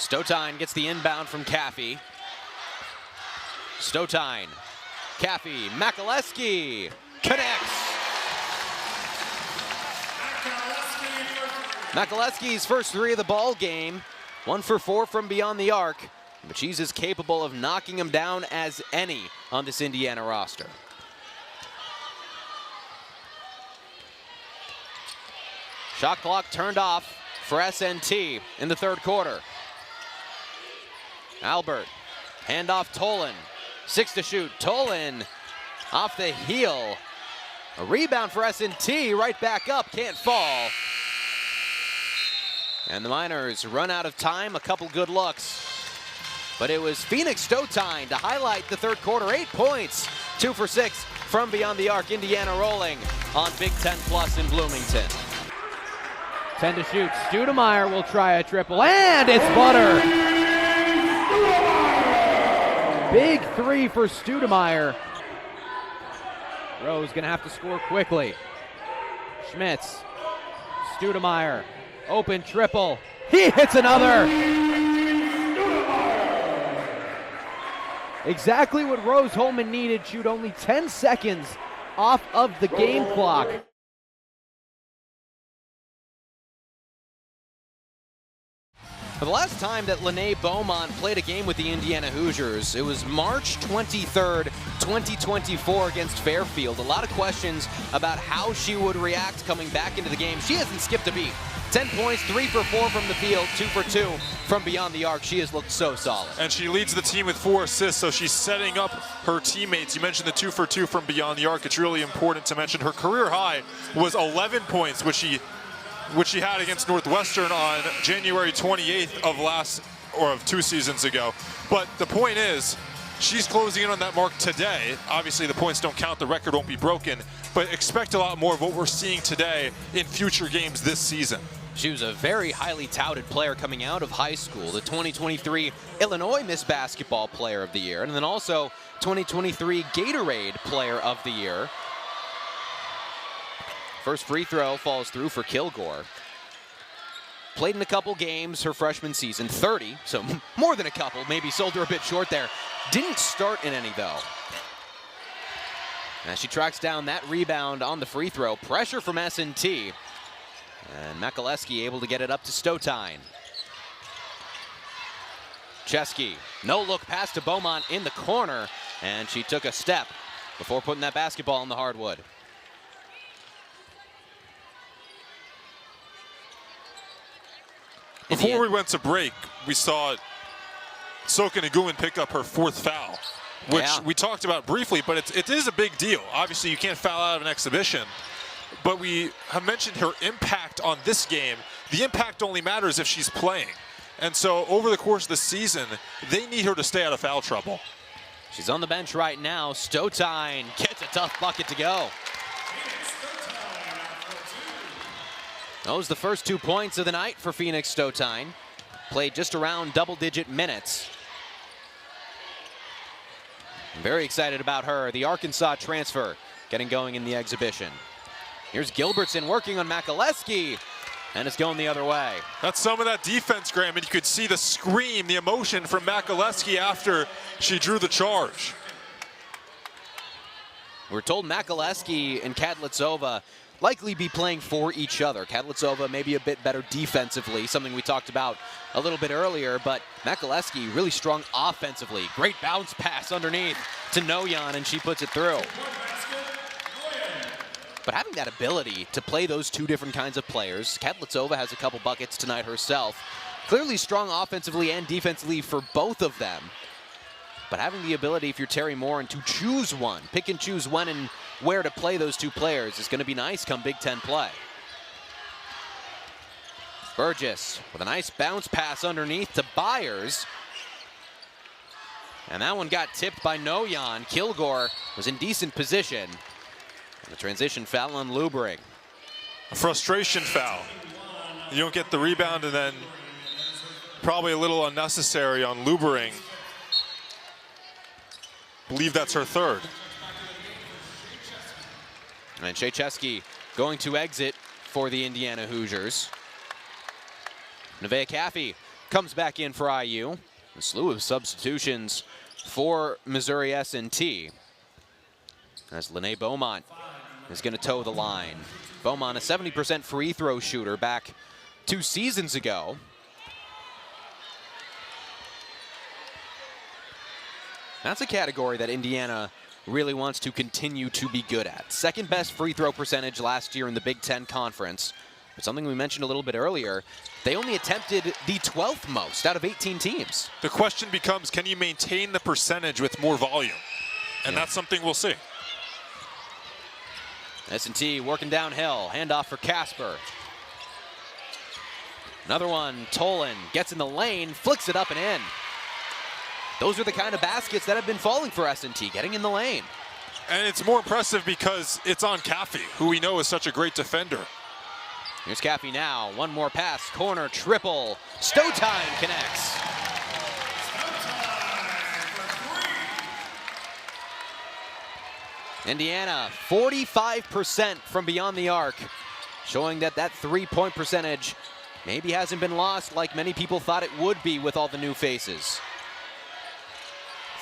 Stotine gets the inbound from Caffey. Stotine, Caffey, Makaleski connects. Makaleski's first three of the ball game, 1 for 4 from beyond the arc, but she's as capable of knocking him down as any on this Indiana roster. Shot clock turned off for SNT in the third quarter. Albert, handoff Tolan, 6 to shoot. Tolan off the heel. A rebound for SNT, right back up, can't fall. And the Miners run out of time, a couple good looks. But it was Phoenix Stotine to highlight the third quarter, 8 points, 2 for 6 from beyond the arc. Indiana rolling on Big Ten Plus in Bloomington. 10 to shoot. Stoudemire will try a triple, and it's butter. Big three for Stoudemire. Rose gonna have to score quickly. Schmitz, Stoudemire, open triple. He hits another. Exactly what Rose Holman needed. Shoot only 10 seconds off of the game clock. For the last time that Lene Beaumont played a game with the Indiana Hoosiers, it was March 23rd, 2024 against Fairfield. A lot of questions about how she would react coming back into the game. She hasn't skipped a beat. 10 points, 3 for 4 from the field, 2 for 2 from beyond the arc. She has looked so solid. And she leads the team with 4 assists, so she's setting up her teammates. You mentioned the 2 for 2 from beyond the arc. It's really important to mention her career high was 11 points, which she had against Northwestern on January 28th of 2 seasons ago. But the point is, she's closing in on that mark today. Obviously, the points don't count, the record won't be broken, but expect a lot more of what we're seeing today in future games this season. She was a very highly touted player coming out of high school, the 2023 Illinois Miss Basketball Player of the Year, and then also 2023 Gatorade Player of the Year. First free throw falls through for Kilgore. Played in a couple games her freshman season, 30, so more than a couple, maybe sold her a bit short there. Didn't start in any though. As she tracks down that rebound on the free throw, pressure from S&T. And Makaleski able to get it up to Stotine. Chesky, no look pass to Beaumont in the corner, and she took a step before putting that basketball on the hardwood. Before we went to break, we saw Soka Nguyen pick up her 4th foul, which we talked about briefly, but it is a big deal. Obviously, you can't foul out of an exhibition, but we have mentioned her impact on this game. The impact only matters if she's playing. And so over the course of the season, they need her to stay out of foul trouble. She's on the bench right now. Stotine gets a tough bucket to go. Those the first 2 points of the night for Phoenix Stotine. Played just around double-digit minutes. I'm very excited about her, the Arkansas transfer, getting going in the exhibition. Here's Gilbertson working on Makaleski, and it's going the other way. That's some of that defense, Graham, and you could see the scream, the emotion from Makaleski after she drew the charge. We're told Makaleski and Kadlitsova likely be playing for each other. Kadlitsova maybe a bit better defensively, something we talked about a little bit earlier, but Makaleski really strong offensively. Great bounce pass underneath to Noyan, and she puts it through. But having that ability to play those two different kinds of players, Kadlitsova has a couple buckets tonight herself. Clearly strong offensively and defensively for both of them. But having the ability, if you're Terry Morin, to choose one, pick and choose when and where to play those two players is going to be nice come Big Ten play. Burgess with a nice bounce pass underneath to Byers. And that one got tipped by Noyan. Kilgore was in decent position. And the transition foul on Lubering. A frustration foul. You don't get the rebound, and then probably a little unnecessary on Lubering. Believe that's her 3rd. And Chesky going to exit for the Indiana Hoosiers. Nevaeh Caffey comes back in for IU. A slew of substitutions for Missouri S&T. As Lene Beaumont is going to toe the line. Beaumont, a 70% free throw shooter back 2 seasons ago. That's a category that Indiana really wants to continue to be good at. Second best free throw percentage last year in the Big Ten Conference. But something we mentioned a little bit earlier, they only attempted the 12th most out of 18 teams. The question becomes, can you maintain the percentage with more volume? And that's something we'll see. S&T working downhill, handoff for Casper. Another one, Tolan gets in the lane, flicks it up and in. Those are the kind of baskets that have been falling for S&T, getting in the lane. And it's more impressive because it's on Caffey, who we know is such a great defender. Here's Caffey now, one more pass, corner, triple. Stowtime connects. Indiana, 45% from beyond the arc, showing that that three-point percentage maybe hasn't been lost like many people thought it would be with all the new faces.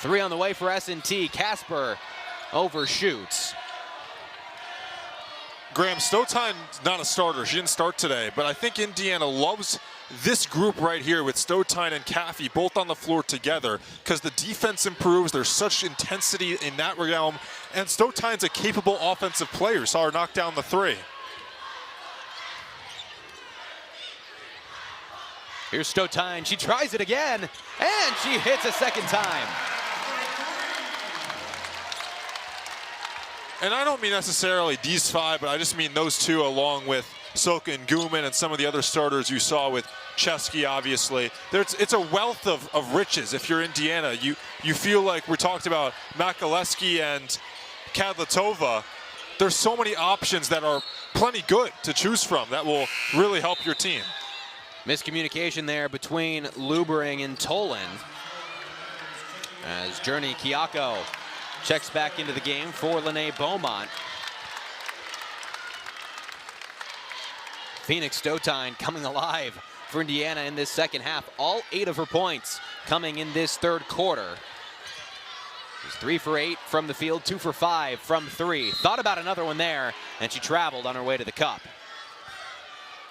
3 on the way for S&T. Casper overshoots. Graham, Stowtime's not a starter. She didn't start today, but I think Indiana loves this group right here with Stowtime and Caffey both on the floor together because the defense improves. There's such intensity in that realm, and Stowtime's a capable offensive player. Saw her knock down the 3. Here's Stowtime. She tries it again, and she hits a second time. And I don't mean necessarily these 5, but I just mean those 2 along with Soka and Guman and some of the other starters you saw with Chesky, obviously. It's a wealth of riches if you're Indiana. You feel like we talked about Makaleski and Kadletova. There's so many options that are plenty good to choose from that will really help your team. Miscommunication there between Lubering and Tolan. As Journey Kiyako checks back into the game for Lene Beaumont. Phoenix Stowtime coming alive for Indiana in this second half. All 8 of her points coming in this third quarter. She's 3 for 8 from the field, 2 for 5 from 3. Thought about another one there, and she traveled on her way to the cup.